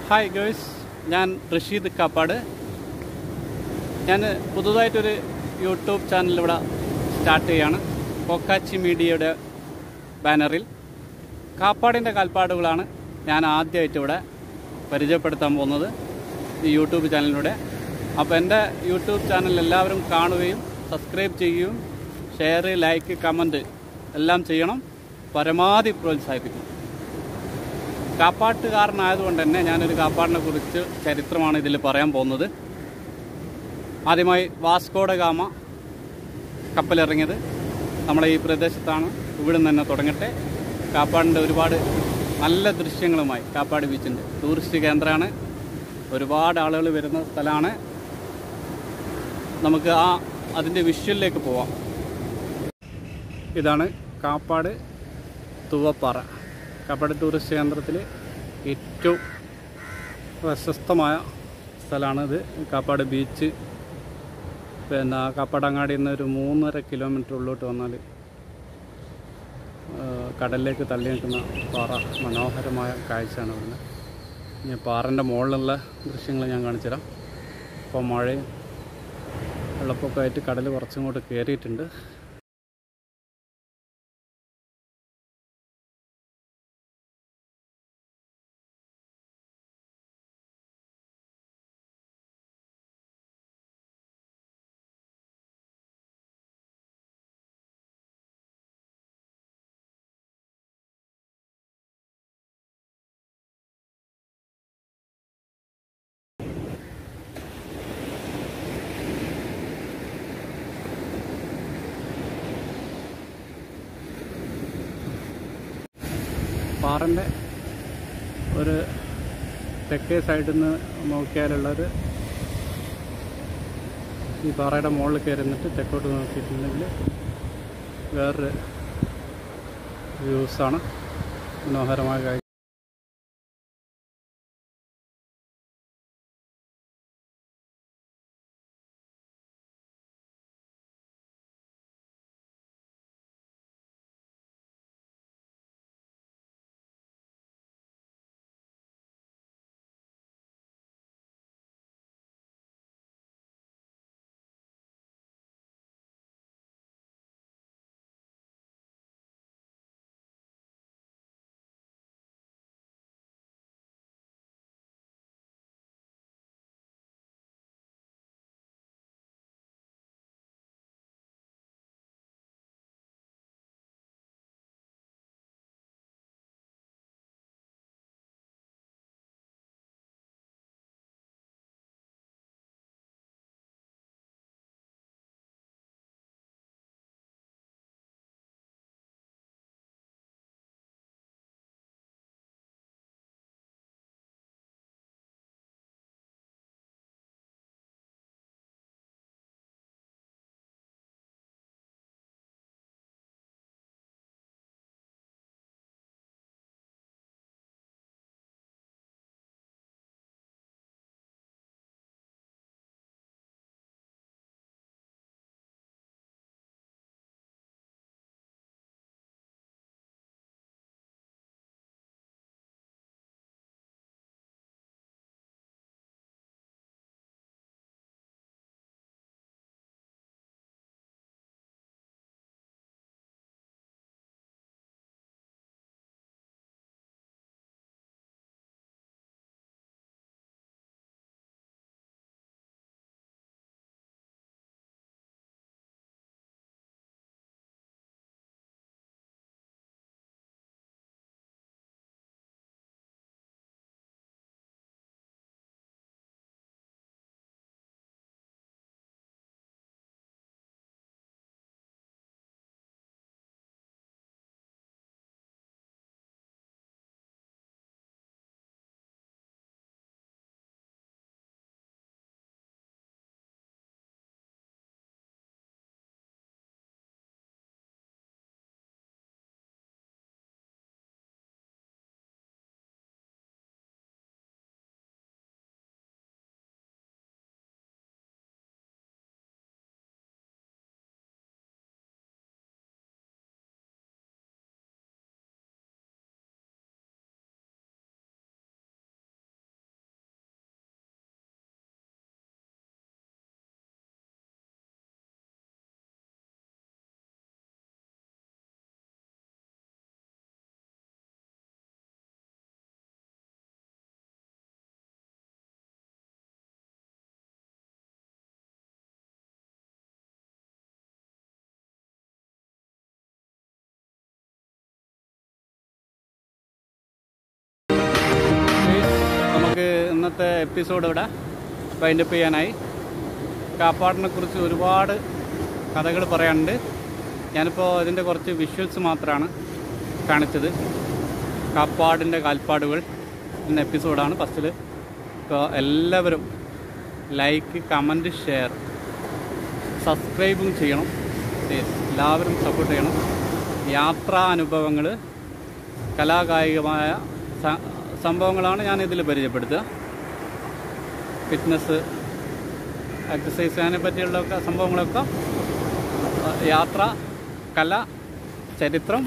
Hi girls, ഞാൻ റഷീദ് കാപ്പാട്. ഞാൻ പുതുതായിട്ടൊരു YouTube channel ഇവിടെ സ്റ്റാർട്ട് ചെയ്യുകയാണ്. കൊക്കാച്ചി മീഡിയയുടെ ബാനറിൽ കാപ്പാടിൻ്റെ കാൽപ്പാടുകളാണ് ഞാൻ ആദ്യമായിട്ട് ഇവിടെ പരിചയപ്പെടുത്താൻ പോകുന്നത് ഈ യൂട്യൂബ് ചാനലിലൂടെ. അപ്പോൾ എൻ്റെ യൂട്യൂബ് ചാനൽ എല്ലാവരും കാണുകയും സബ്സ്ക്രൈബ് ചെയ്യുകയും ഷെയർ, ലൈക്ക്, കമൻറ്റ് എല്ലാം ചെയ്യണം. പരമാവധി പ്രോത്സാഹിപ്പിക്കും. കാപ്പാട്ടുകാരനായതുകൊണ്ട് തന്നെ ഞാനൊരു കാപ്പാടിനെ കുറിച്ച് ചരിത്രമാണ് ഇതിൽ പറയാൻ പോകുന്നത്. ആദ്യമായി വാസ്കോഡഗാമ കപ്പലിറങ്ങിയത് നമ്മളെ ഈ പ്രദേശത്താണ്. ഇവിടെ നിന്ന് തന്നെ തുടങ്ങട്ടെ. കാപ്പാടിൻ്റെ ഒരുപാട് നല്ല ദൃശ്യങ്ങളുമായി കാപ്പാട് ബീച്ചിൻ്റെ ടൂറിസ്റ്റ് കേന്ദ്രമാണ്. ഒരുപാട് ആളുകൾ വരുന്ന സ്ഥലമാണ്. നമുക്ക് അതിൻ്റെ വിഷ്വലിലേക്ക് പോവാം. ഇതാണ് കാപ്പാട് തുവപ്പാറ. കാപ്പാട് ടൂറിസ്റ്റ് കേന്ദ്രത്തിൽ ഏറ്റവും പ്രശസ്തമായ സ്ഥലമാണ് ഇത്. കാപ്പാട് ബീച്ച്. പിന്നെ കാപ്പാടങ്ങാടിയിൽ നിന്ന് ഒരു 3.5 കിലോമീറ്റർ ഉള്ളോട്ട് വന്നാൽ കടലിലേക്ക് തള്ളി നിൽക്കുന്ന പാറ. മനോഹരമായ കാഴ്ചയാണ് ഇവിടുന്ന്. ഇനി പാറൻ്റെ മുകളിലുള്ള ദൃശ്യങ്ങൾ ഞാൻ കാണിച്ചു തരാം. ഇപ്പോൾ മഴയും വെള്ളപ്പൊക്കമായിട്ട് കടൽ കുറച്ചിങ്ങോട്ട് കയറിയിട്ടുണ്ട്. പാറൻ്റെ ഒരു തെക്കേ സൈഡിൽ നിന്ന് നോക്കിയാലുള്ളൊരു ഈ പാറയുടെ മുകളിൽ കയറി നിന്നിട്ട് തെക്കോട്ട് നോക്കിയിട്ടുണ്ടെങ്കിൽ വേറൊരു വ്യൂസാണ്. മനോഹരമായ കാഴ്ച. ഇന്നത്തെ എപ്പിസോഡ് ഇവിടെ വൈൻഡപ്പ് ചെയ്യാനായി. കാപ്പാടിനെ കുറിച്ച് ഒരുപാട് കഥകൾ പറയാനുണ്ട്. ഞാനിപ്പോൾ ഇതിൻ്റെ കുറച്ച് വിഷ്വൽസ് മാത്രമാണ് കാണിച്ചത്. കാപ്പാടിൻ്റെ കാൽപ്പാടുകൾ എന്ന എപ്പിസോഡാണ് ഫസ്റ്റിൽ. ഇപ്പോൾ എല്ലാവരും ലൈക്ക്, കമൻറ്റ്, ഷെയർ, സബ്സ്ക്രൈബും ചെയ്യണം. എല്ലാവരും സപ്പോർട്ട് ചെയ്യണം. യാത്രാ അനുഭവങ്ങൾ, കലാകായികമായ സംഭവങ്ങളാണ് ഞാനിതിൽ പരിചയപ്പെടുത്തുക. ഫിറ്റ്നസ്, എക്സസൈസ്, അതിനെ പറ്റിയുള്ള സംഭവങ്ങളൊക്കെ, യാത്ര, കല, ചരിത്രം,